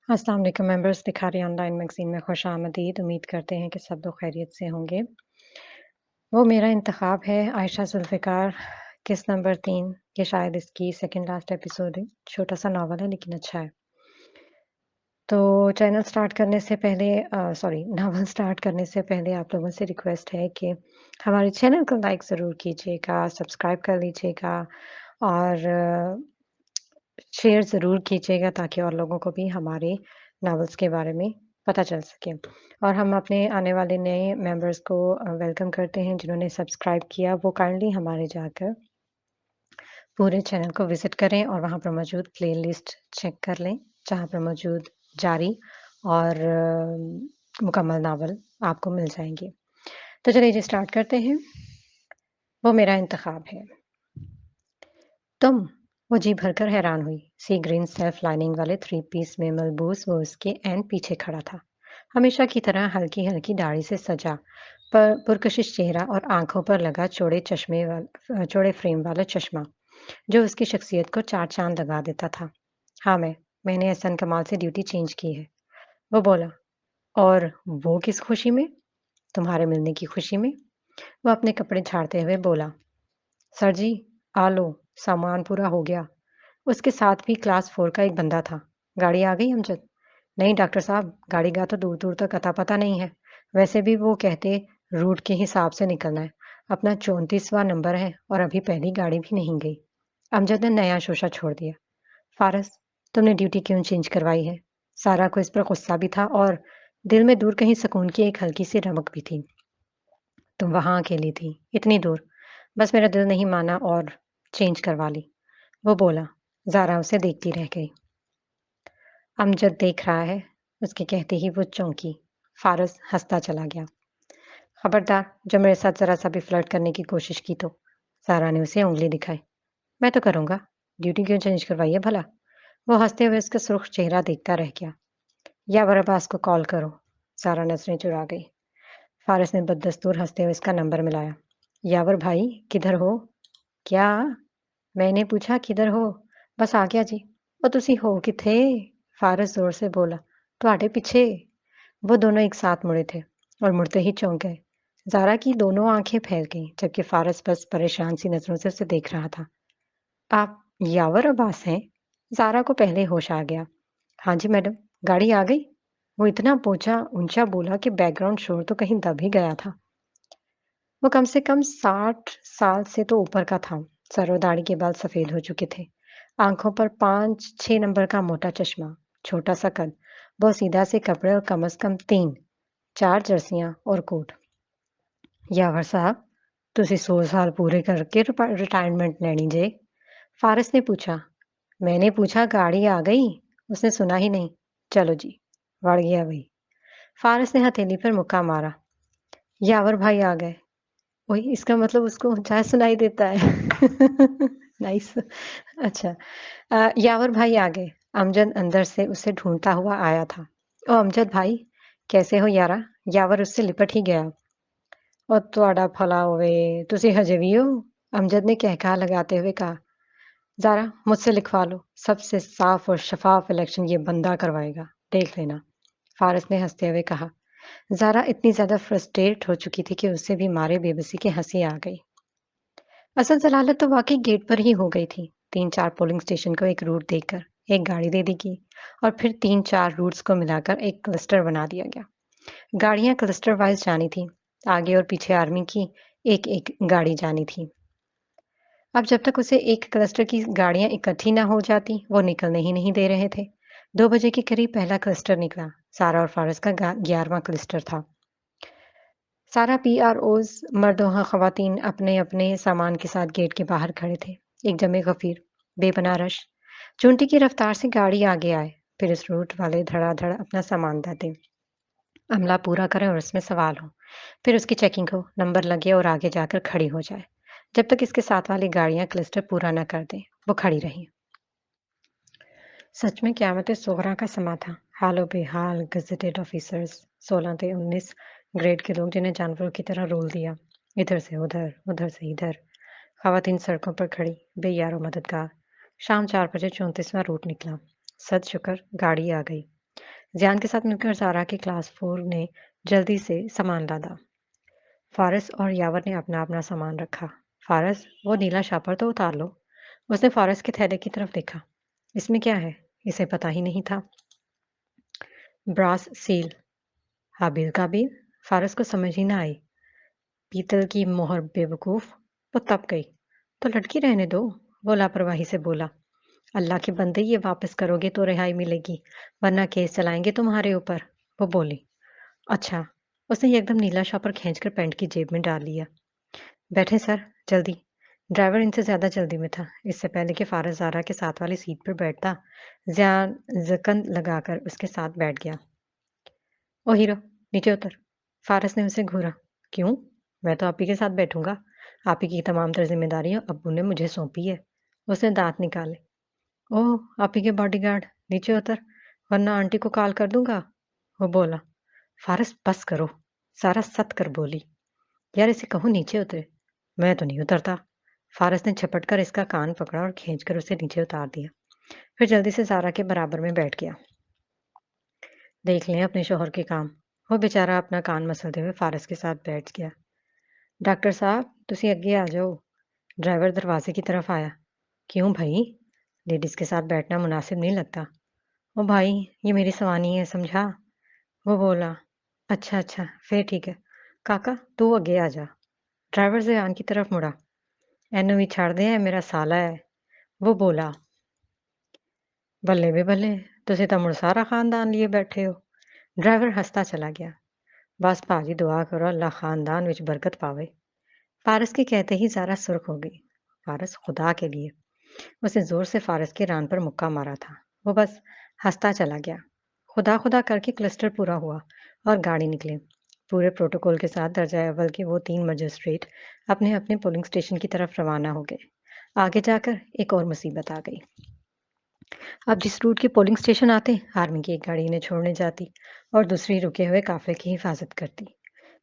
अस्सलाम वालेकुम members दिखारी online magazine में खुशामदीद। उम्मीद करते हैं कि सब लोग खैरियत से होंगे। वो मेरा इंतख़ाब है आयशा ज़ुल्फ़िकार किस्त नंबर 3 ये शायद इसकी सेकंड लास्ट एपिसोड है। छोटा-सा नॉवल है लेकिन अच्छा है। तो चैनल स्टार्ट करने से पहले नॉवल स्टार्ट करने से पहले आप लोगों से रिक्वेस्ट है कि हमारे चैनल को लाइक ज़रूर कीजिएगा, सब्सक्राइब कर लीजिएगा और शेयर ज़रूर कीजिएगा ताकि और लोगों को भी हमारे नॉवेल्स के बारे में पता चल सके। और हम अपने आने वाले नए मेंबर्स को वेलकम करते हैं जिन्होंने सब्सक्राइब किया वो काइंडली हमारे जाकर पूरे चैनल को विज़िट करें और वहाँ पर मौजूद प्लेलिस्ट चेक कर लें, जहाँ पर मौजूद जारी और मुकम्मल नावल आपको मिल जाएँगे। तो चलिए जी स्टार्ट करते हैं। वो मेरा इंतख़ाब है। तुम? वो जी भरकर हैरान हुई। सी ग्रीन सेल्फ लाइनिंग वाले 3 पीस में मलबूस वो उसके एंड पीछे खड़ा था। हमेशा की तरह हल्की-हल्की दाढ़ी से सजा, पर पुरकशिश चेहरा और आँखों पर लगा चौड़े फ्रेम वाला चश्मा, जो उसकी शख्सियत को 4 चाँद लगा देता था। हाँ, मैंने एहसन कमाल से ड्यूटी चेंज की है। वो बोला। और वो किस खुशी में? तुम्हारे मिलने की खुशी में? वो अपने कपड़े झाड़ते हुए बोला। सर जी, आ लो, सामान पूरा हो गया। उसके साथ भी क्लास 4 का एक बंदा था। गाड़ी आ गई अमजद? नहीं डॉक्टर साहब, गाड़ी का तो दूर-दूर तक अता-पता नहीं है। वैसे भी वो कहते रूट के हिसाब से निकलना है। अपना 34वां नंबर है और अभी पहली गाड़ी भी नहीं गई। अमजद ने नया शोशा छोड़ दिया। फारस, तुमने ड्यूटी क्यों चेंज करवाई है? सारा को इस पर गुस्सा भी था और दिल में दूर कहीं सुकून की एक हल्की सी रमक भी थी। तुम वहाँ अकेली थी, इतनी दूर। बस मेरा दिल नहीं माना और चेंज करवा ली। वो बोला। ज़ारा उसे देखती रह गई। अमजद देख रहा है, उसके कहते ही वो चौंकी। फारस हंसता चला गया। खबरदार, जो मेरे साथ ज़रा सा भी फ्लर्ट करने की कोशिश की तो। ज़ारा ने उसे उँगली दिखाई। मैं तो करूँगा। ड्यूटी क्यों चेंज करवाई है भला? वो हंसते हुए उसका सुर्ख चेहरा देखता रह गया। यावर अब्बास को कॉल करो। ज़ारा नज़रें चुरा गई। फारस ने बददस्तूर हंसते हुए उसका नंबर मिलाया। यावर भाई, किधर हो? क्या? मैंने पूछा किधर हो? बस आ गया जी। ਉਹ ਤੁਸੀਂ ਹੋ किथे? फारस जोर से बोला। ਤੁਹਾਡੇ पीछे। वो दोनों एक साथ मुड़े थे और मुड़ते ही चौंक गए। ज़ारा की दोनों आंखें फैल गईं जबकि फारस बस परेशान सी नजरों से उसे देख रहा था। आप यावर अब्बास हैं? ज़ारा को पहले होश आ गया। हाँ जी मैडम, गाड़ी आ गई? वो इतना ऊंचा बोला कि बैकग्राउंड शोर तो कहीं दब ही गया था। वो कम से कम 60 साल से तो ऊपर का था। सर और दाढ़ी के बाल सफ़ेद हो चुके थे। आँखों पर 5-6 नंबर का मोटा चश्मा, छोटा-सा कद, बहुत सीधा से कपड़े और कम से कम 3-4 जर्सियाँ और कोट। यावर साहब, ਤੁਸੀਂ 100 साल पूरे करके रिटायरमेंट लेनी जे? फारिस ने पूछा। मैंने पूछा गाड़ी आ गई? उसने सुना ही नहीं। चलो जी, बढ़ गया वही। फारिस ने हथेली पर मुक्का मारा। यावर भाई आ गए। वही इसका मतलब उसको ज़्यादा सुनाई देता है। नाइस। अच्छा। यावर भाई आ गए। अमजद अंदर से उसे ढूँढता हुआ आया था। "ओ अमजद भाई, कैसे हो यारा?" यावर उससे लिपट ही गया। "ओ ਤੁਹਾਡਾ ਭਲਾ ਹੋਵੇ, ਤੁਸੀਂ हजे भी हो?" अमजद ने कहकहा लगाते हुए कहा। "ज़ारा, मुझसे लिखवा लो। सबसे साफ और शफाफ इलेक्शन ये बंदा करवाएगा। देख लेना।" फारिस ने हँसते हुए कहा। ज़ारा इतनी ज़्यादा फ्रस्ट्रेट हो चुकी थी कि उसे भी मारे बेबसी की हँसी आ गई। असल जलालत तो वाकई गेट पर ही हो गई थी। 3-4 पोलिंग स्टेशन को एक रूट देकर एक गाड़ी दे दी गई और फिर 3-4 रूट्स को मिलाकर एक क्लस्टर बना दिया गया। गाड़ियां क्लस्टर वाइज जानी थी। आगे और पीछे आर्मी की एक-एक गाड़ी जानी थी। अब जब तक उसे एक क्लस्टर की गाड़ियां इकट्ठी ना हो जाती, वो निकलने ही नहीं दे रहे थे। 2 बजे के करीब पहला क्लस्टर निकला। सारा और फारस का 11वां क्लस्टर था। सारा पीआरओज़ मर्द व ख़वातीन अपने-अपने सामान के साथ गेट के बाहर खड़े थे। एक जमे गफ़ीर, बेपनाह रश। चूंटी की रफ्तार से गाड़ी आगे आए, फिर इस रूट वाले धड़ाधड़ अपना सामान लाते। अमला पूरा करें और उसमें सवाल हो। फिर उसकी चेकिंग हो, नंबर लगे और आगे जाकर खड़ी हो जाए। जब तक इसके साथ वाली गाड़ियाँ क्लस्टर पूरा न कर दें, वो खड़ी रहीं। सच में क़यामत सुग़रा का समा था। हालो बेहाल गज़ेटेड ऑफ़िसर्स 16 से 19 ग्रेड के लोग जिन्हें जानवरों की तरह रोल दिया। इधर से उधर से इधर। ख़वातीन सड़कों पर खड़ी, बेयारो मददगार। शाम 4 बजे 34वां रूट निकला। सद शुक्र गाड़ी आ गई। ज़ियान के साथ मिलकर ज़ारा की क्लास 4 ने जल्दी से सामान लादा। फ़ारिस और यावर ने अपना-अपना सामान रखा। फ़ारिस, वो नीला शापर तो उतार लो। उसने फ़ारिस के थैले की तरफ देखा। इसमें क्या है? इसे पता ही नहीं था। Brass seal. हाबिल का बिल? फ़ारिस को समझ ही ना आई। पीतल की मोहर बेवकूफ़, वो तप गई। तो लटकी रहने दो, वो लापरवाही से बोला। अल्लाह के बंदे ये वापस करोगे तो रिहाई मिलेगी, वरना केस चलाएंगे तुम्हारे ऊपर, वो बोली। अच्छा, उसने एकदम नीला शॉपर खींचकर पैंट की जेब में डाल लिया। बैठे सर, जल्दी। ड्राइवर इनसे ज्यादा जल्दी में था। इससे पहले कि फारस ज़ारा के साथ वाली सीट पर बैठता, ज़ियान जकन लगाकर उसके साथ बैठ गया। ओ हीरो, नीचे उतर। फारस ने उसे घूरा। क्यों? मैं तो आप ही के साथ बैठूंगा। आप ही की तमाम तर जिम्मेदारियां अब्बू ने मुझे सौंपी है। उसने दांत निकाले। ओह, आप ही के बॉडीगार्ड, नीचे उतर, वरना आंटी को कॉल कर दूंगा, वो बोला। फारस, बस करो, सारा सत कर बोली। यार इसे कहो नीचे उतरे। मैं तो नहीं उतरता। फारस ने झपट कर इसका कान पकड़ा और खींचकर उसे नीचे उतार दिया। फिर जल्दी से ज़ारा के बराबर में बैठ गया। देख लें अपने शोहर के काम। वो बेचारा अपना कान मसलते हुए फारस के साथ बैठ गया। डॉक्टर साहब, तुसी अगे आ जाओ। ड्राइवर दरवाजे की तरफ आया। क्यों भाई? लेडीज के साथ बैठना मुनासिब नहीं लगता। ओ भाई, ये मेरी सवानी है, समझा? वो बोला। अच्छा अच्छा, फिर ठीक है। काका, तू अगे आ जा। ड्राइवर ज़यान की तरफ मुड़ा। एनू भी छड़ दे, मेरा साला है, वो बोला। बल्ले बे बल्ले, तुसी तो मुड़ सारा खानदान लिए बैठे हो। ड्राइवर हंसता चला गया। बस भाजी दुआ करो अल्लाह खानदान विच बरकत पावे। फारस के कहते ही ज़ारा सुर्ख हो गई। फारस, खुदा के लिए। उसने जोर से फारस के रान पर मुक्का मारा था। वो बस हंसता चला गया। खुदा खुदा करके क्लस्टर पूरा हुआ और गाड़ी निकली। पूरे प्रोटोकॉल के साथ दर्जा अव्वल के वो 3 मजिस्ट्रेट अपने अपने पोलिंग स्टेशन की तरफ रवाना हो गए। आगे जाकर एक और मुसीबत आ गई। अब जिस रूट के पोलिंग स्टेशन आते, आर्मी की एक गाड़ी इन्हें छोड़ने जाती और दूसरी रुके हुए काफिले की हिफाजत करती।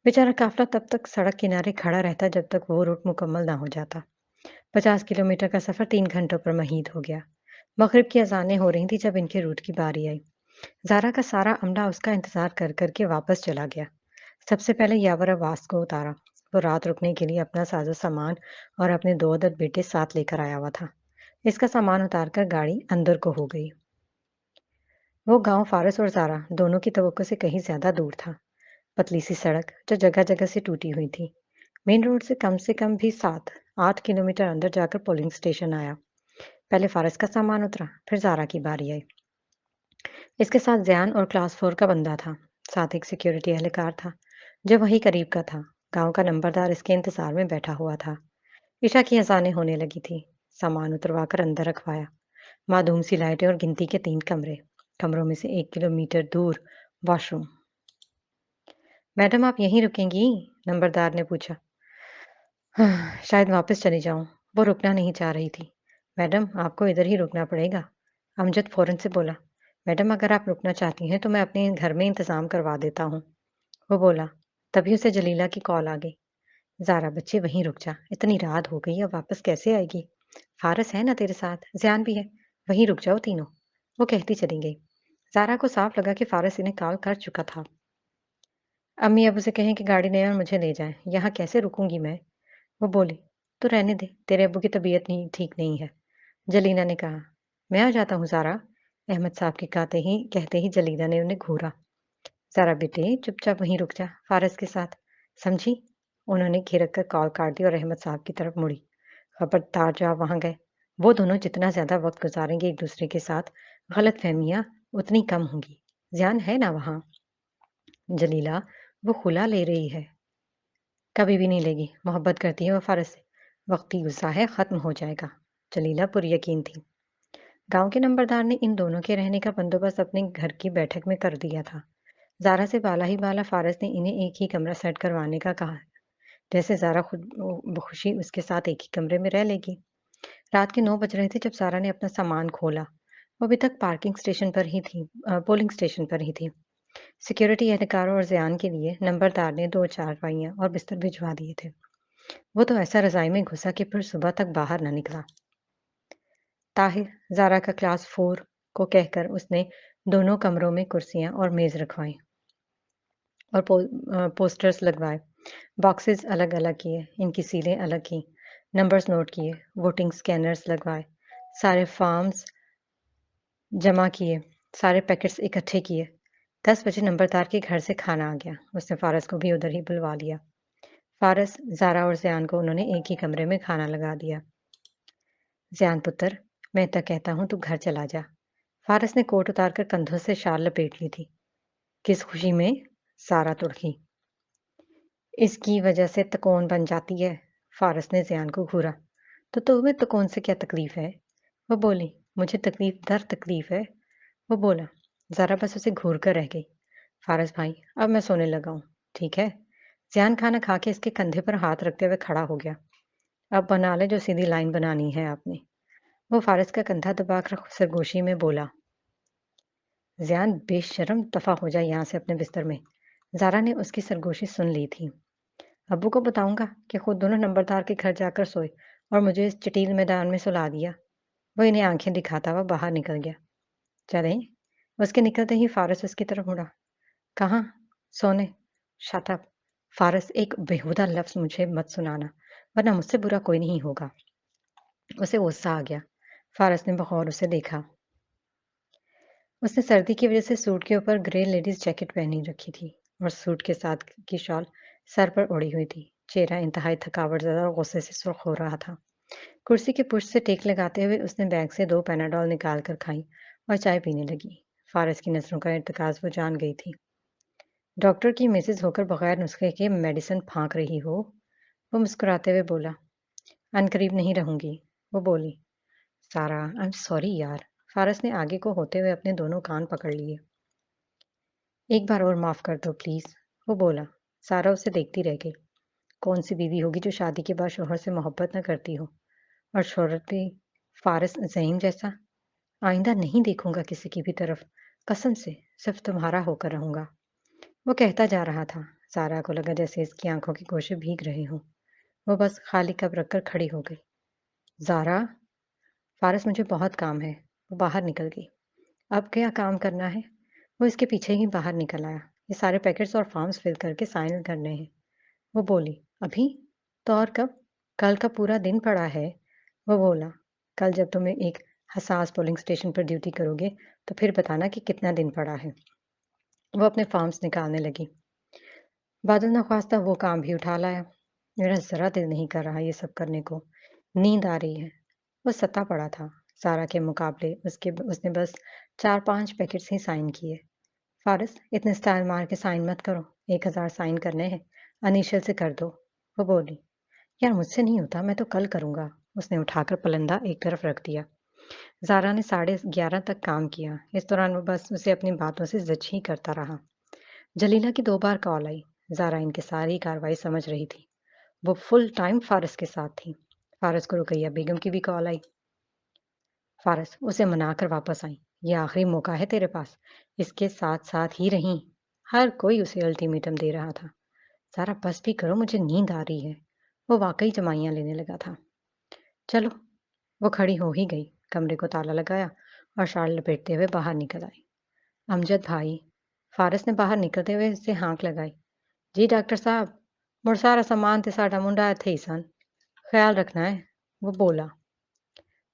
बेचारा काफिला तब तक सड़क किनारे खड़ा रहता जब तक वो रूट मुकम्मल ना हो जाता। 50 किलोमीटर का सफर 3 घंटों पर महीद हो गया। मगरिब की अजानें हो रही थी जब इनके रूट की बारी आई। ज़ारा का सारा अमला उसका इंतजार कर करके वापस चला गया। सबसे पहले यावर अब्बास को उतारा। वो रात रुकने के लिए अपना साजो सामान और अपने 2 अदद बेटे साथ लेकर आया हुआ था। इसका सामान उतारकर गाड़ी अंदर को हो गई। वो गांव फारस और ज़ारा दोनों की तवक्को से कहीं ज्यादा दूर था। पतली सी सड़क जो जगह जगह से टूटी हुई थी। मेन रोड से कम भी 7-8 किलोमीटर अंदर जाकर पोलिंग स्टेशन आया। पहले फारस का सामान उतरा, फिर ज़ारा की बारी आई। इसके साथ ज़यान और क्लास 4 का बंदा था। साथ एक सिक्योरिटी एहलकार था, जो वहीं करीब का था। गांव का नंबरदार इसके इंतजार में बैठा हुआ था। ईशा की अजानें होने लगी थी। सामान उतरवाकर अंदर रखवाया। मासूम सी लाइटें और गिनती के 3 कमरे। कमरों में से 1 किलोमीटर दूर वॉशरूम। मैडम, आप यहीं रुकेंगी? नंबरदार ने पूछा। हाँ, शायद वापस चली जाऊं। वो रुकना नहीं चाह रही थी। मैडम, आपको इधर ही रुकना पड़ेगा। अमजद फौरन से बोला। मैडम, अगर आप रुकना चाहती हैं तो मैं अपने घर में इंतजाम करवा देता हूँ, वो बोला। तभी उसे जलीला की कॉल आ गई। ज़ारा, बच्चे वहीं रुक जा, इतनी रात हो गई, अब वापस कैसे आएगी? फारस है ना तेरे साथ, ज़यान भी है, वहीं रुक जाओ तीनों, वो कहती चली गई। ज़ारा को साफ लगा कि फारस इन्हें कॉल कर चुका था। अम्मी अब उसे कहें कि गाड़ी ले आए और मुझे ले जाएं, यहाँ कैसे रुकूंगी मैं? वो बोली। तो रहने दे, तेरे अब्बू की तबीयत नहीं ठीक नहीं है। जलीला ने कहा। मैं आ जाता हूँ ज़ारा। अहमद साहब के कहते ही जलीला ने उन्हें घूरा। ज़ारा बेटे, चुपचाप वहीं रुक जा, फारस के साथ, समझी? उन्होंने घिरक कर कॉल काट दी और अहमद साहब की तरफ मुड़ी। खबरदार जो आप वहां गए, वो दोनों जितना ज्यादा वक्त गुजारेंगे एक दूसरे के साथ, गलत फहमियां उतनी कम होंगी। ध्यान है ना वहां? जलीला, वो खुला ले रही है। कभी भी नहीं लेगी, मोहब्बत करती है वो फारस से। वक्त ही गुस्सा है, खत्म हो जाएगा। जलीला पुर यकीन थी। गांव के नंबरदार ने इन दोनों के रहने का बंदोबस्त अपने घर की बैठक में कर दिया था। ज़ारा से बाला ही बाला फारस ने इन्हें एक ही कमरा सेट करवाने का कहा। जैसे ज़ारा खुद बखुशी उसके साथ एक ही कमरे में रह लेगी। रात के 9 बज रहे थे जब ज़ारा ने अपना सामान खोला। वो अभी तक पोलिंग स्टेशन पर ही थी। सिक्योरिटी एहलकारों और ज़यान के लिए नंबरदार ने 2 चारपाइयाँ और बिस्तर भिजवा दिए थे। वो तो ऐसा रज़ाई में घुसा कि फिर सुबह तक बाहर न निकला। ताहिर, ज़ारा का क्लास 4 को कहकर उसने दोनों कमरों में कुर्सियाँ और मेज़ रखवाईं और पोस्टर्स लगवाए। बॉक्सेस अलग-अलग किए, इनकी सीलें अलग की, नंबर्स नोट किए, वोटिंग स्कैनर्स लगवाए, सारे फॉर्म्स जमा किए, सारे पैकेट्स इकट्ठे किए। 10 बजे नंबरदार के घर से खाना आ गया। उसने फ़ारस को भी उधर ही बुलवा लिया। फ़ारस, ज़ारा और ज़ियान को उन्होंने एक ही कमरे में खाना लगा दिया। ज़ियान पुत्र, मैं तो कहता हूँ तू घर चला जा। फ़ारस ने कोट उतारकर कंधों से शाल लपेट ली थी। किस खुशी में? ज़ारा तुड़की। इसकी वजह से तकोन बन जाती है। फ़ारस ने ज़ियान को घूरा। तो तुम्हें तकोन से क्या तकलीफ़ है? वो बोली, मुझे तकलीफ़ दर तकलीफ़ है। वो बोला। ज़ारा बस उसे घूर कर रह गई। फ़ारस भाई, अब मैं सोने लगा हूँ, ठीक है? ज़ियान खाना खा के इसके कंधे पर हाथ रखते हुए खड़ा हो गया। अब बना ले जो सीधी लाइन बनानी है आपने। वो फ़ारस का कंधा दबाकर सरगोशी में बोला। ज़ियान बेशर्म दफ़ा हो जाए यहाँ से अपने बिस्तर में। ज़ारा ने उसकी सरगोशी सुन ली थी। अब्बू को बताऊंगा कि खुद दोनों नंबरदार के घर जाकर सोए और मुझे इस चटील मैदान में सुला दिया। वो इन्हें आंखें दिखाता हुआ बाहर निकल गया। चलें? उसके निकलते ही फ़ारस उसकी तरफ मुड़ा। कहाँ? सोने। Shut up. फ़ारस, एक बेहुदा लफ्ज़ मुझे मत सुनाना, वरना मुझसे बुरा कोई नहीं होगा। उसे गुस्सा आ गया। फ़ारस ने बग़ौर उसे देखा। उसने सर्दी की वजह से सूट के ऊपर ग्रे लेडीज़ जैकेट पहनी रखी थी और सूट के साथ की शॉल सर पर ओढ़ी हुई थी। चेहरा इंतहाई थकावट ज़दा और गुस्से से सुर्ख हो रहा था। कुर्सी के पुष्ट से टेक लगाते हुए उसने बैग से 2 पैनाडोल निकाल कर खाई और चाय पीने लगी। फ़ारस की नज़रों का इर्तिकाज़ वो जान गई थी। डॉक्टर की मिसेज़ होकर बगैर नुस्खे के मेडिसिन फाँक रही हो? वो मुस्कुराते हुए बोला। अनकरीब नहीं रहूँगी। वो बोली। सारा, आई एम सॉरी यार। फ़ारस ने आगे को होते हुए अपने दोनों कान पकड़ लिए। एक बार और माफ़ कर दो प्लीज़, वो बोला। सारा उसे देखती रह गई। कौन सी बीवी होगी जो शादी के बाद शौहर से मोहब्बत न करती हो? और शोहरत भी फ़ारस ज़हीम जैसा? आइंदा नहीं देखूंगा किसी की भी तरफ। कसम से, सिर्फ तुम्हारा होकर रहूंगा। वो कहता जा रहा था। सारा को लगा जैसे इसकी आंखों के गोशे भीग रहे हों। वो बस खाली कप रखकर खड़ी हो गई। ज़ारा, फ़ारस, मुझे बहुत काम है। वो बाहर निकल गई। अब क्या काम करना है? वो इसके पीछे ही बाहर निकल आया। ये सारे पैकेट्स और फॉर्म्स फिल करके साइन करने हैं। वो बोली। अभी? तो और कब? कल का पूरा दिन पड़ा है। वो बोला। कल जब तुम एक हसास पोलिंग स्टेशन पर ड्यूटी करोगे तो फिर बताना कि कितना दिन पड़ा है। वो अपने फॉर्म्स निकालने लगी। बादल नख्वास्ता वो काम भी उठा लाया। मेरा ज़रा दिल नहीं कर रहा ये सब करने को। नींद आ रही है। वो सता पड़ा था। सारा के मुकाबले उसने बस 4-5 पैकेट्स ही साइन किए। फ़ारिस, इतने स्टाइल मार के साइन मत करो। 1000 साइन करने हैं। इनिशियल से कर दो। वो बोली। यार मुझसे नहीं होता, मैं तो कल करूँगा। उसने उठाकर पलंदा एक तरफ रख दिया। ज़ारा ने 11:30 तक काम किया। इस दौरान वो बस उसे अपनी बातों से ज़िच ही करता रहा। जलीला की 2 बार कॉल आई। ज़ारा इनकी सारी कार्रवाई समझ रही थी। वो फुल टाइम फ़ारस के साथ थी। फ़ारस को रुकैया बेगम की भी कॉल आई। फ़ारस, उसे मनाकर वापस आई। ये आखिरी मौका है तेरे पास। इसके साथ-साथ ही रहीं। हर कोई उसे अल्टीमेटम दे रहा था। ज़ारा बस भी करो, मुझे नींद आ रही है। वो वाक़ई जमाइयाँ लेने लगा था। चलो। वो खड़ी हो ही गई। कमरे को ताला लगाया और शाल लपेटते हुए बाहर निकल आई। अमजद भाई। फ़ारस ने बाहर निकलते हुए उससे हाँक लगाई। जी डॉक्टर साहब, मुड़ सारा सामान ते साडा मुंडा इत्थे ही सन। ख्याल रखना है। वो बोला।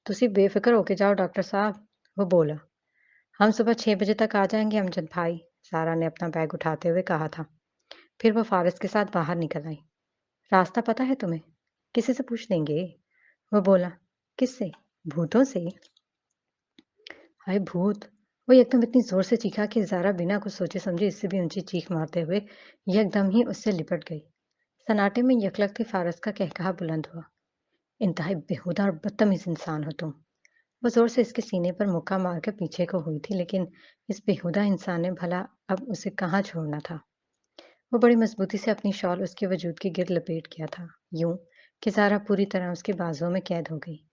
तुसी बेफ़िक्र होके जाओ डॉक्टर साहब। वो बोला। हम सुबह 6 बजे तक आ जाएंगे अमजद भाई। सारा ने अपना बैग उठाते हुए कहा था। फिर वो फ़ारस के साथ बाहर निकल आई। रास्ता पता है तुम्हें? किसी से पूछ लेंगे। वो बोला। किससे? भूतों से? हाय भूत! वो एकदम इतनी ज़ोर से चीखा कि ज़ारा बिना कुछ सोचे समझे इससे भी ऊँची चीख मारते हुए एकदम ही उससे लिपट गई। सन्नाटे में यकलखती फ़ारस का कहकहा बुलंद हुआ। इंतहाई बेहुदा और बदतमीज़ इंसान हो तुम। वो ज़ोर से इसके सीने पर मुक्का मारकर पीछे को हुई थी, लेकिन इस बेहुदा इंसान ने भला अब उसे कहाँ छोड़ना था। वो बड़ी मज़बूती से अपनी शॉल उसके वजूद के गिर्द लपेट गया था, यूँ कि ज़ारा पूरी तरह उसके बाजुओं में कैद हो गई।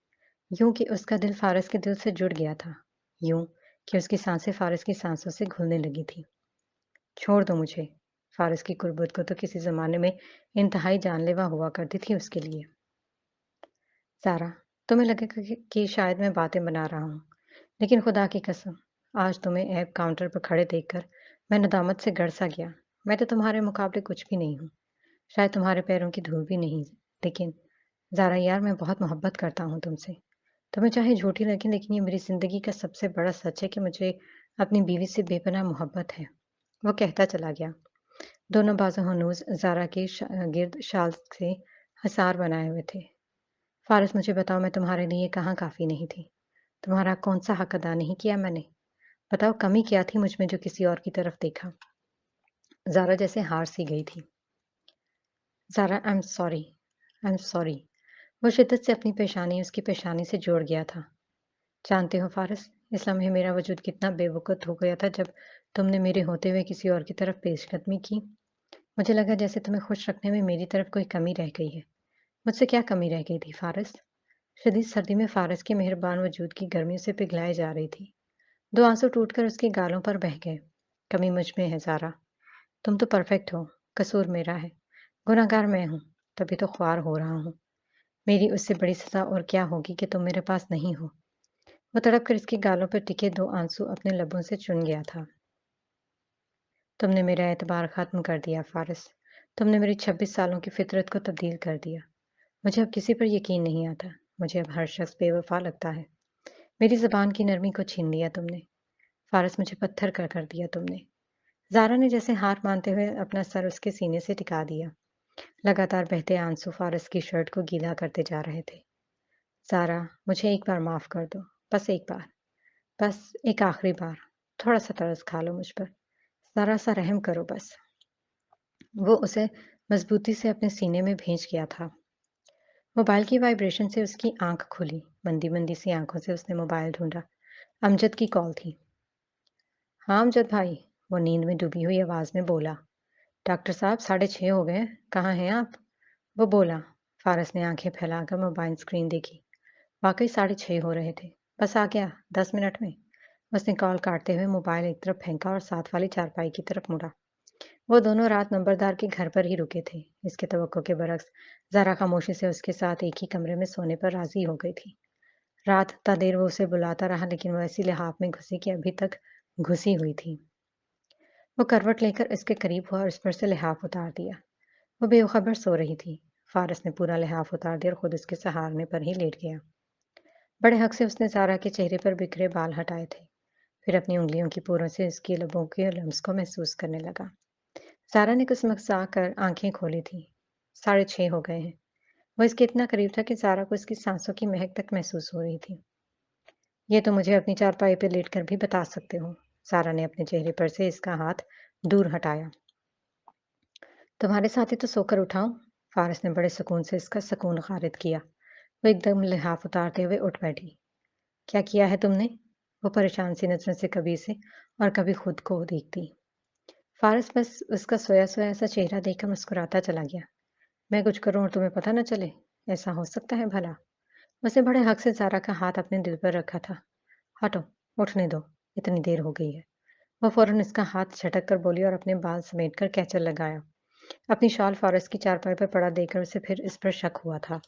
यूँ कि उसका दिल फ़ारस के दिल से जुड़ गया था। यूँ कि उसकी सांसें फ़ारस की सांसों से घुलने लगी थीं। छोड़ दो मुझे। फ़ारस की कुर्बत को तो किसी ज़माने में इंतहाई जानलेवा हुआ करती थी उसके लिए। ज़ारा, तुम्हें लगेगा कि शायद मैं बातें बना रहा हूँ, लेकिन खुदा की कसम, آج تمہیں ایپ کاؤنٹر پر کھڑے دیکھ کر میں ندامت سے گڑ سا گیا۔ میں تو تمہارے مقابلے کچھ بھی نہیں ہوں، شاید تمہارے پیروں کی دھول بھی نہیں، لیکن زارا یار میں بہت محبت کرتا ہوں تم سے۔ تمہیں چاہے جھوٹی لگے لیکن یہ میری زندگی کا سب سے بڑا سچ ہے کہ مجھے اپنی بیوی سے بے پناہ محبت ہے، وہ کہتا چلا گیا، دونوں بازو ہنوز زارا کے گرد شال سے حصار بنائے ہوئے تھے۔ فارس مجھے بتاؤ میں تمہارے لیے کہاں کافی نہیں تھی؟ تمہارا کون سا حق ادا نہیں کیا میں نے؟ بتاؤ کمی کیا تھی مجھ میں جو کسی اور کی طرف دیکھا؟ زارا جیسے ہار سی گئی تھی۔ زارا آئی ایم سوری۔ وہ شدت سے اپنی پیشانی اس کی پیشانی سے جوڑ گیا تھا۔ جانتے ہو فارس، اس لمحے میرا وجود کتنا بے وقت ہو گیا تھا جب تم نے میرے ہوتے ہوئے کسی اور کی طرف پیش قدمی کی۔ مجھے لگا جیسے تمہیں خوش رکھنے میں میری طرف کوئی کمی رہ گئی ہے۔ مجھ سے کیا کمی رہ گئی تھی فارس؟ شدید سردی میں فارس کے مہربان وجود کی گرمی سے پگھلائے جا رہی تھی۔ دو آنسو ٹوٹ کر اس کے گالوں پر بہہ گئے۔ کمی مجھ میں ہے زارا، تم تو پرفیکٹ ہو، قصور میرا ہے، گناہگار میں ہوں، تبھی تو خوار ہو رہا ہوں۔ میری اس سے بڑی سزا اور کیا ہوگی کہ تم میرے پاس نہیں ہو۔ وہ تڑپ کر اس کے گالوں پر ٹکے دو آنسو اپنے لبوں سے چن گیا تھا۔ تم نے میرا اعتبار ختم کر دیا فارس، تم نے میری 26 سالوں کی فطرت کو تبدیل کر دیا۔ مجھے اب کسی پر یقین نہیں آتا، مجھے اب ہر شخص بے وفا لگتا ہے۔ میری زبان کی نرمی کو چھین لیا تم نے فارس، مجھے پتھر کر دیا تم نے۔ زارا نے جیسے ہار مانتے ہوئے اپنا سر اس کے سینے سے ٹکا دیا۔ لگاتار بہتے آنسو فارس کی شرٹ کو گیلا کرتے جا رہے تھے۔ زارا مجھے ایک بار معاف کر دو، بس ایک بار، بس ایک آخری بار، تھوڑا سا ترس کھا لو مجھ پر، ذرا سا رحم کرو بس۔ وہ اسے مضبوطی سے اپنے سینے میں بھینچ گیا تھا۔ موبائل کی وائبریشن سے اس کی آنکھ کھلی، مندی مندی سی آنکھوں سے اس نے موبائل ڈھونڈا۔ امجد کی کال تھی۔ ہاں امجد بھائی، وہ نیند میں ڈوبی ہوئی آواز میں بولا۔ ڈاکٹر صاحب 6:30 ہو گئے، کہاں ہیں آپ؟ وہ بولا۔ فارس نے آنکھیں پھیلا کر موبائل اسکرین دیکھی۔ واقعی 6:30 ہو رہے تھے، بس آ گیا 10 منٹ میں۔ اس نے کال کاٹتے ہوئے موبائل ایک طرف پھینکا اور ساتھ والی چارپائی کی طرف مڑا۔ وہ دونوں رات نمبردار کے گھر پر ہی رکے تھے۔ اس کے توقع کے برعکس زارا خاموشی سے اس کے ساتھ ایک ہی کمرے میں سونے پر راضی ہو گئی تھی۔ رات تا دیر وہ اسے بلاتا رہا لیکن وہ ایسی لحاف میں گھسی کہ ابھی تک گھسی ہوئی تھی۔ وہ کروٹ لے کر اس کے قریب ہوا اور اس پر سے لحاف اتار دیا۔ وہ بے خبر سو رہی تھی۔ فارس نے پورا لحاف اتار دیا اور خود اس کے سہارنے پر ہی لیٹ گیا۔ بڑے حق سے اس نے زارا کے چہرے پر بکھرے بال ہٹائے تھے، پھر اپنی انگلیوں کی پوروں سے اس کی لبوں کے لمس کو محسوس کرنے لگا۔ زارا نے کچھ مکسا کر آنکھیں کھولی تھیں۔ 6:30 ہو گئے ہیں۔ وہ اس کے اتنا قریب تھا کہ زارا کو اس کی سانسوں کی مہک تک محسوس ہو رہی تھی۔ یہ تو مجھے اپنی چارپائی پہ لیٹ کر بھی بتا سکتے ہو۔ زارا نے اپنے چہرے پر سے اس کا ہاتھ دور ہٹایا۔ تمہارے ساتھ ہی تو سو کر اٹھاؤں؟ فارس نے بڑے سکون سے اس کا سکون خارج کیا۔ وہ ایک دم لحاف اتارتے ہوئے اٹھ بیٹھی۔ کیا کیا ہے تم نے؟ وہ پریشان سی نظروں سے کبھی اسے اور کبھی خود کو دیکھتی۔ فارس بس اس کا سویا سویا ایسا چہرہ دیکھ کر مسکراتا چلا گیا۔ میں کچھ کروں اور تمہیں پتہ نہ چلے؟ ایسا ہو سکتا ہے بھلا؟ اسے بڑے حق سے زارا کا ہاتھ اپنے دل پر رکھا تھا۔ ہٹو، اٹھنے دو، اتنی دیر ہو گئی ہے۔ وہ فوراً اس کا ہاتھ جھٹک کر بولی اور اپنے بال سمیٹ کر کیچل لگایا۔ اپنی شال فارس کی چارپائی پر پڑا دیکھ کر اسے پھر اس پر شک ہوا تھا۔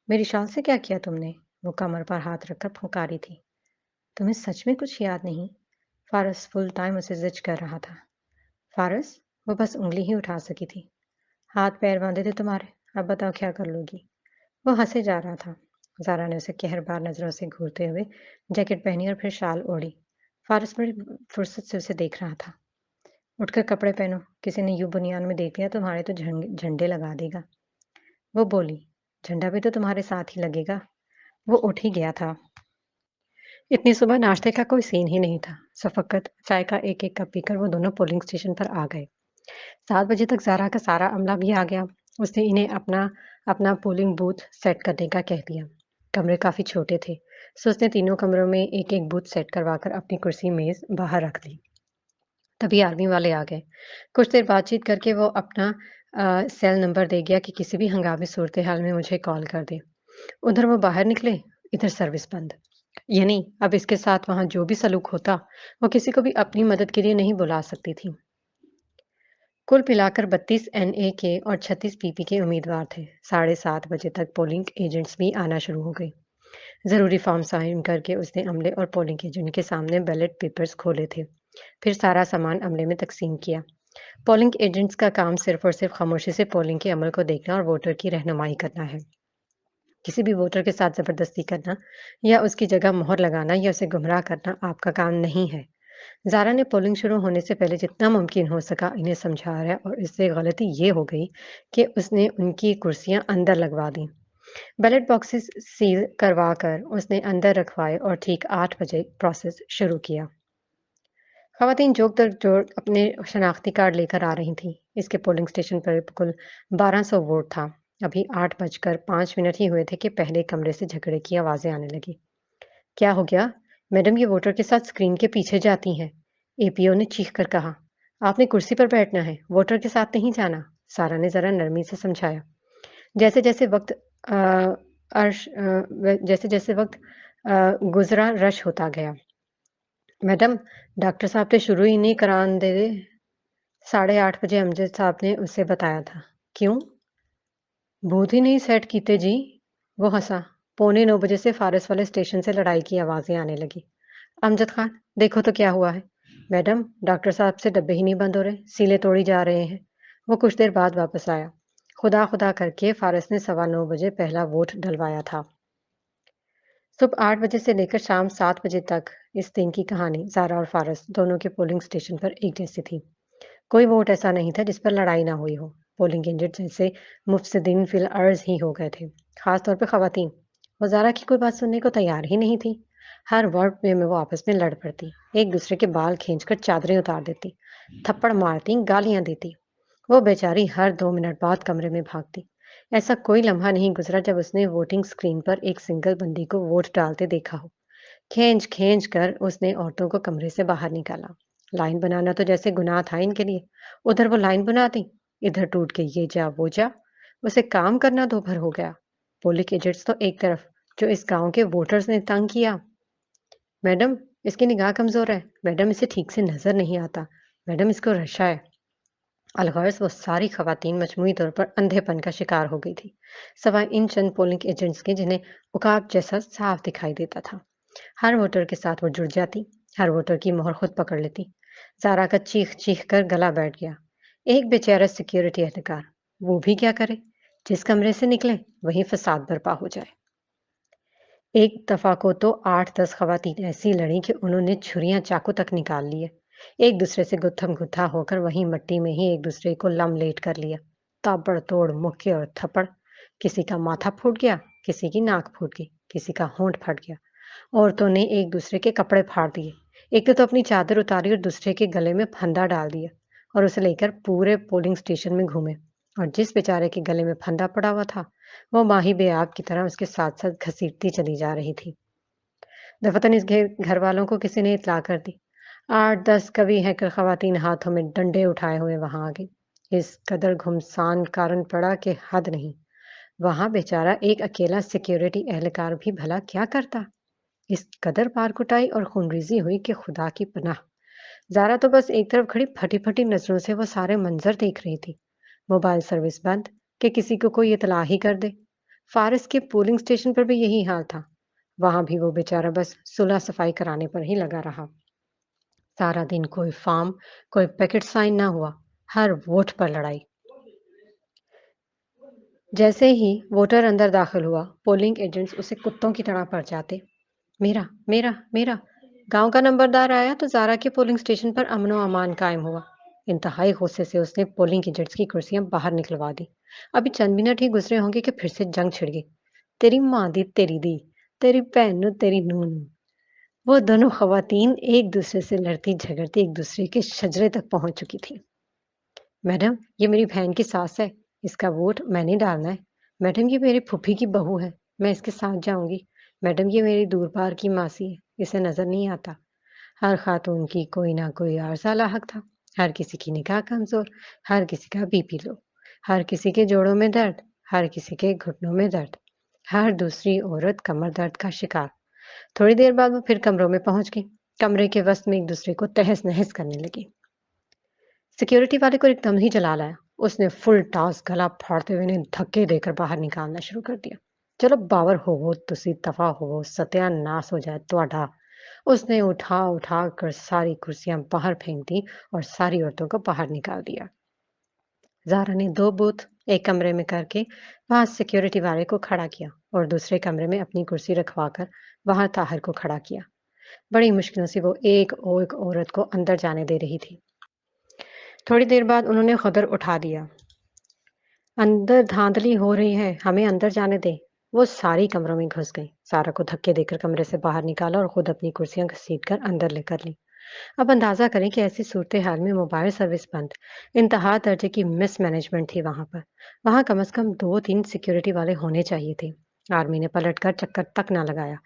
میری شال سے کیا کیا تم نے؟ وہ کمر پر ہاتھ رکھ کر پھنکاری تھی۔ تمہیں سچ میں کچھ یاد نہیں؟ فارس فل ٹائم اسے زج کر رہا تھا۔ فارس، وہ بس انگلی ہی اٹھا سکی تھی۔ ہاتھ پیر باندھے تھے تمہارے، اب بتاؤ کیا کر لو گی؟ وہ ہنسے جا رہا تھا۔ زارا نے اسے قہربار نظروں سے گھورتے ہوئے جیکٹ پہنی اور پھر شال اوڑھی۔ فارس بڑی فرصت سے اسے دیکھ رہا تھا۔ اٹھ کر کپڑے پہنو، کسی نے یوں بنیان میں دیکھ لیا تمہارے تو جھنڈے لگا دے گا۔ وہ بولی۔ جھنڈا بھی تو تمہارے ساتھ ہی لگے گا۔ وہ اٹھ ہی گیا تھا۔ اتنی صبح ناشتے کا کوئی سین ہی نہیں تھا۔ شفقت چائے کا ایک ایک کپ پی کر وہ دونوں پولنگ اسٹیشن پر آ گئے۔ 7 بجے تک زارا کا سارا عملہ بھی آ گیا۔ اس نے انہیں اپنا پولنگ بوتھ سیٹ کرنے کا کہہ دیا۔ کمرے کافی چھوٹے تھے، سو اس نے تینوں کمروں میں ایک ایک بوتھ سیٹ کروا کر اپنی کرسی میز باہر رکھ دی۔ تبھی آرمی والے آ گئے۔ کچھ دیر بات چیت کر کے وہ اپنا سیل نمبر دے گیا کہ کسی بھی ہنگامی صورتحال میں مجھے کال کر دے۔ ادھر وہ باہر نکلے، ادھر سروس بند۔ یعنی اب اس کے ساتھ وہاں جو بھی سلوک ہوتا وہ کسی کو بھی اپنی مدد کے لیے نہیں بلا سکتی تھی۔ کل پلا کر 32 NA کے اور 36 PP کے امیدوار تھے۔ 7:30 بجے تک پولنگ ایجنٹس بھی آنا شروع ہو گئے۔ ضروری فارم سائن کر کے اس نے عملے اور پولنگ ایجنٹ کے سامنے بیلٹ پیپرز کھولے تھے، پھر سارا سامان عملے میں تقسیم کیا۔ پولنگ ایجنٹس کا کام صرف اور صرف خاموشی سے پولنگ کے عمل کو دیکھنا اور ووٹر کی رہنمائی کرنا ہے۔ کسی بھی ووٹر کے ساتھ زبردستی کرنا یا اس کی جگہ مہر لگانا یا اسے گمراہ کرنا آپ کا کام نہیں ہے۔ زارا نے پولنگ شروع ہونے سے پہلے جتنا ممکن ہو سکا انہیں سمجھایا اور اس سے غلطی یہ ہو گئی کہ اس نے ان کی کرسیاں اندر لگوا دیں۔ بیلٹ باکسز سیل کروا کر اس نے اندر رکھوائے اور ٹھیک 8 بجے پروسیس شروع کیا۔ خواتین جوک در جوک اپنے شناختی کارڈ لے کر آ رہی تھیں۔ اس کے پولنگ سٹیشن پر کل 1200 ووٹ تھا۔ ابھی 8 بج کر 5 منٹ ہی ہوئے تھے کہ پہلے کمرے سے جھگڑے کی آوازیں آنے لگی۔ کیا ہو گیا؟ میڈم یہ ووٹر کے ساتھ اسکرین کے پیچھے جاتی ہیں، اے پی او نے چیخ کر کہا۔ آپ نے کرسی پر بیٹھنا ہے، ووٹر کے ساتھ نہیں جانا، سارا نے ذرا نرمی سے سمجھایا۔ جیسے جیسے وقت جیسے جیسے وقت گزرا رش ہوتا گیا۔ میڈم ڈاکٹر صاحب نے شروع ہی نہیں کران دے 8:30 بجے امجد صاحب نے اسے بتایا تھا۔ کیوں؟ بھوت ہی نہیں سیٹ کیتے جی، وہ ہنسا۔ 8:45 سے فارس والے اسٹیشن سے لڑائی کی آوازیں آنے لگی۔ امجد خان دیکھو تو کیا ہوا ہے؟ میڈم ڈاکٹر صاحب سے ڈبے ہی نہیں بند ہو رہے، سیلے توڑی جا رہے ہیں۔ وہ کچھ دیر بعد واپس آیا۔ خدا خدا کر کے فارس نے 9:15 بجے پہلا ووٹ ڈلوایا تھا۔ صبح 8 بجے سے لے کر شام 7 بجے تک اس دن کی کہانی زارا اور فارس دونوں کے پولنگ سٹیشن پر ایک جیسی تھی۔ کوئی ووٹ ایسا نہیں تھا جس پر لڑائی نہ ہوئی ہو۔ پولنگ ایجنٹ جیسے مفسدین فی الارض ہی ہو گئے تھے، خاص طور پہ خواتین۔ وہ زارا کی کوئی بات سننے کو تیار ہی نہیں تھی۔ ہر ورڈ میں وہ آپس میں لڑ پڑتی، ایک دوسرے کے بال کھینچ کر چادریں اتار دیتی، تھپڑ مارتی، گالیاں دیتی۔ وہ بیچاری ہر 2 منٹ بعد کمرے میں بھاگتی۔ ایسا کوئی لمحہ نہیں گزرا جب اس نے ووٹنگ سکرین پر ایک سنگل بندی کو ووٹ ڈالتے دیکھا ہو۔ کھینچ کھینچ کر اس نے عورتوں کو کمرے سے باہر نکالا۔ لائن بنانا تو جیسے گناہ تھا ان کے لیے۔ ادھر وہ لائن بناتی، ادھر ٹوٹ کے یہ جا وہ جا۔ اسے کام کرنا دو بھر ہو گیا۔ پولنگ ایجنٹس تو ایک طرف، جو اس گاؤں کے ووٹرز نے تنگ کیا۔ میڈم اس کی نگاہ کمزور ہے، میڈم اسے ٹھیک سے نظر نہیں آتا، میڈم اس کو رشا ہے۔ الغرض وہ ساری خواتین مجموعی طور پر اندھے پن کا شکار ہو گئی تھی، سوائے ان چند پولنگ ایجنٹس کے جنہیں عقاب جیسا صاف دکھائی دیتا تھا۔ ہر ووٹر کے ساتھ وہ جڑ جاتی، ہر ووٹر کی مہر خود پکڑ لیتی۔ زارا کا چیخ چیخ کر گلا بیٹھ گیا۔ ایک بیچارہ سیکیورٹی اہلکار، وہ بھی کیا کرے؟ جس کمرے سے نکلے وہیں فساد برپا ہو جائے۔ ایک دفعہ کو تو 8-10 خواتین ایسی لڑیں کہ انہوں نے چھریاں چاقو تک نکال لیے۔ ایک دوسرے سے گتھم گتھا ہو کر وہیں مٹی میں ہی ایک دوسرے کو لم لیٹ کر لیا۔ تابڑ توڑ مکے اور تھپڑ، کسی کا ماتھا پھوٹ گیا، کسی کی ناک پھوٹ گئی، کسی کا ہونٹ پھٹ گیا۔ عورتوں نے ایک دوسرے کے کپڑے پھاڑ دیے، ایک نے تو اپنی چادر اتاری اور دوسرے کے گلے میں پھندا ڈال دیا اور اسے لے کر پورے پولنگ سٹیشن میں گھومے، اور جس بیچارے کے گلے میں پھندا پڑا ہوا تھا وہ ماہی بے آب کی طرح اس کے ساتھ ساتھ گھسیٹتی چلی جا رہی تھی۔ دفتن اس گھر والوں کو کسی نے اطلاع کر دی۔ 8-10 کبھی ہے کہ خواتین ہاتھوں میں ڈنڈے اٹھائے ہوئے وہاں آ گئی۔ اس قدر گھمسان کارن پڑا کہ حد نہیں۔ وہاں بیچارہ ایک اکیلا سیکیورٹی اہلکار بھی بھلا کیا کرتا؟ اس قدر پار کٹائی اور خونریزی ہوئی کہ خدا کی پناہ۔ زارا تو بس ایک طرف کھڑی پھٹی پھٹی نظروں سے وہ سارے منظر دیکھ رہی تھی۔ موبائل سروس بند کہ کسی کو کوئی اطلاع ہی کر دے۔ فارس کے پولنگ سٹیشن پر بھی یہی حال تھا۔ وہاں بھی وہ بیچارہ بس صلح صفائی کرانے پر ہی لگا رہا۔ سارا دن کوئی فارم، کوئی پیکٹ سائن نہ ہوا، ہر ووٹ پر لڑائی۔ جیسے ہی ووٹر اندر داخل ہوا، پولنگ ایجنٹس اسے کتوں کی طرح پڑ جاتے۔ میرا میرا میرا گاؤں کا نمبردار آیا تو زارا کے پولنگ سٹیشن پر امن و امان قائم ہوا۔ انتہائی غصے سے اس نے پولنگ ایجنٹس کی کرسیاں باہر نکلوا دی۔ ابھی چند منٹ ہی گزرے ہوں گے کہ پھر سے جنگ چھڑ گئی۔ تیری ماں دی تیری دی، تیری بہن نو تیری نو نو۔ وہ دونوں خواتین ایک دوسرے سے لڑتی جھگڑتی ایک دوسرے کے شجرے تک پہنچ چکی تھی۔ میڈم یہ میری بہن کی ساس ہے، اس کا ووٹ میں نے ڈالنا ہے۔ میڈم یہ میری پھوپھی کی بہو ہے، میں اس کے ساتھ جاؤں گی۔ میڈم یہ میری دور پار کی ماسی ہے، اسے نظر نہیں آتا۔ ہر خاتون کی کوئی نہ کوئی عارضہ لاحق تھا، ہر کسی کی نگاہ کمزور، ہر کسی کا بی پی لو، ہر کسی کے جوڑوں میں درد، ہر کسی کے گھٹنوں میں درد، ہر دوسری عورت کمر درد کا شکار۔ تھوڑی دیر بعد وہ پھر کمروں میں پہنچ گئی، کمرے کے وسط میں ایک دوسرے کو تہس نہس کرنے لگی۔ سیکیورٹی والے کو ایک دم ہی جلال آیا، اس نے فل ٹاس گلا پھاڑتے ہوئے انہیں دھکے دے کر باہر نکالنا شروع کر دیا۔ ਚਲੋ ਬਾਵਰ ਹੋਵੋ, ਤੁਸੀਂ ਦਫ਼ਾ ਹੋਵੋ, सत्यानाश हो जाए ਤੁਹਾਡਾ। उसने उठा कर सारी कुर्सियां बाहर फेंक दी और सारी औरतों को बाहर निकाल दिया। ज़ारा ने 2 बूथ एक कमरे में करके वहां सिक्योरिटी वाले को खड़ा किया और दूसरे कमरे में अपनी कुर्सी रखवाकर वहां ताहिर को खड़ा किया। बड़ी मुश्किल से वो एक औरत को अंदर जाने दे रही थी। थोड़ी देर बाद उन्होंने खदर उठा दिया। अंदर धांधली हो रही है, हमें अंदर जाने दे। वो सारी कमरों में घुस गई, सारा को धक्के देकर कमरे से बाहर निकाला और खुद अपनी कुर्सियां घसीट कर अंदर लेकर ली। अब अंदाजा करें कि ऐसी सूरत हाल में मोबाइल सर्विस बंद, इंतहा दर्जे की मिस मैनेजमेंट थी वहां पर। वहां कम से कम 2-3 सिक्योरिटी वाले होने चाहिए थे। आर्मी ने पलट कर चक्कर तक ना लगाया।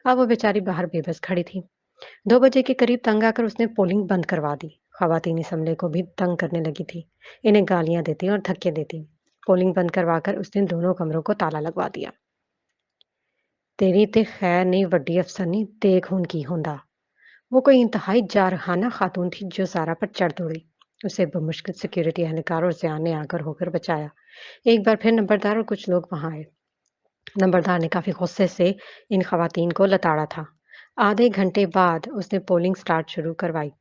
अब वो बेचारी बाहर बेबस खड़ी थी। 2 बजे के करीब तंग आकर उसने पोलिंग बंद करवा दी। खवातीन असम्बली को भी तंग करने लगी थी, इन्हें गालियां देती और धक्के देती। पोलिंग बंद करवाकर उसने दोनों कमरों को ताला लगवा दिया। तेरी ते खैर नहीं वड्डी अफसरनी, देख हुन की हुंदा। वो कोई इंतहाई जारहाना खातून थी जो सारा पर चढ़ दौड़ी। उसे बमुश्किल सिक्योरिटी एहलकार और जियान ने आकर होकर बचाया। एक बार फिर नंबरदार और कुछ लोग वहां आए। नंबरदार ने काफी गुस्से से इन खवातीन को लताड़ा था। आधे घंटे बाद उसने पोलिंग स्टार्ट शुरू करवाई।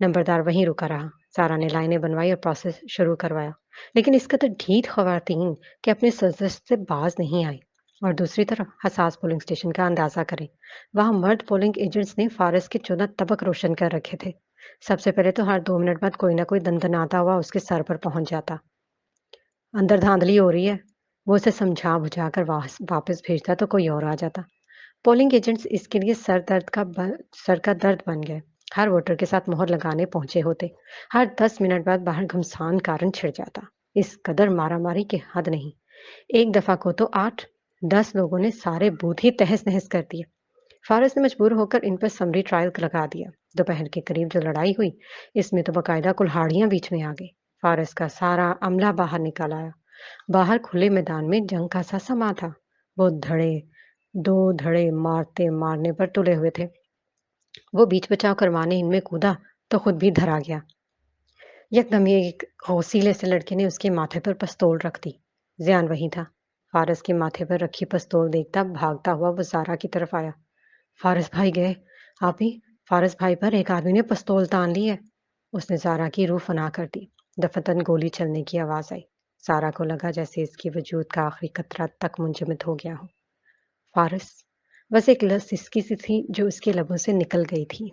नंबरदार वहीं रुका रहा। सारा ने लाइनें बनवाई और प्रोसेस शुरू करवाया, लेकिन इस कदर ढीठ खवातीन कि अपने सदस्य से बाज नहीं आई। और दूसरी तरफ हसास पोलिंग स्टेशन का अंदाजा करें। वहां मर्द पोलिंग एजेंट्स ने फारस के 14 तबक रोशन कर रखे थे। सबसे पहले तो हर 2 मिनट बाद कोई ना कोई दंदनाता हुआ उसके सर पर पहुंच जाता। अंदर धांधली हो रही है। वो उसे समझा बुझाकर वापस भेजता तो कोई और आ जाता। पोलिंग एजेंट्स इसके लिए सर का दर्द बन गए। हर वोटर के साथ मोहर लगाने पहुंचे होते। हर 10 मिनट बाद बाहर घमसान कारण छिड़ जाता। इस कदर मारामारी की हद नहीं। एक दफा को तो 8-10 लोगों ने सारे बूथ ही तहस नहस कर दिए। फारस ने मजबूर होकर इन पर समरी ट्रायल लगा दिया। दोपहर के करीब जो लड़ाई हुई, इसमें तो बाकायदा कुल्हाड़ियां बीच में आ गई। फारस का सारा अमला बाहर निकल आया। बाहर खुले मैदान में जंग का सा समा था। वो दो धड़े मारते मारने पर तुले हुए थे। वो बीच बचाव करवाने इनमें कूदा तो खुद भी धरा गया। यकदम ही एक गौसीले से लड़के ने उसके माथे पर पिस्तौल रख दी। जियान वही था। फारस के माथे पर रखी पिस्तौल देखता भागता हुआ वो ज़ारा की तरफ आया। फारस भाई गए। आप ही। फारस भाई पर एक आदमी ने पिस्तौल तान ली है। उसने ज़ारा की रूह फना कर दी। दफतन गोली चलने की आवाज़ आई। ज़ारा को लगा जैसे इसके वजूद का आखिरी कतरा तक मुंजमद हो गया हो। फारस। बस एक सिसकी सी थी जो उसके लबों से निकल गई थी।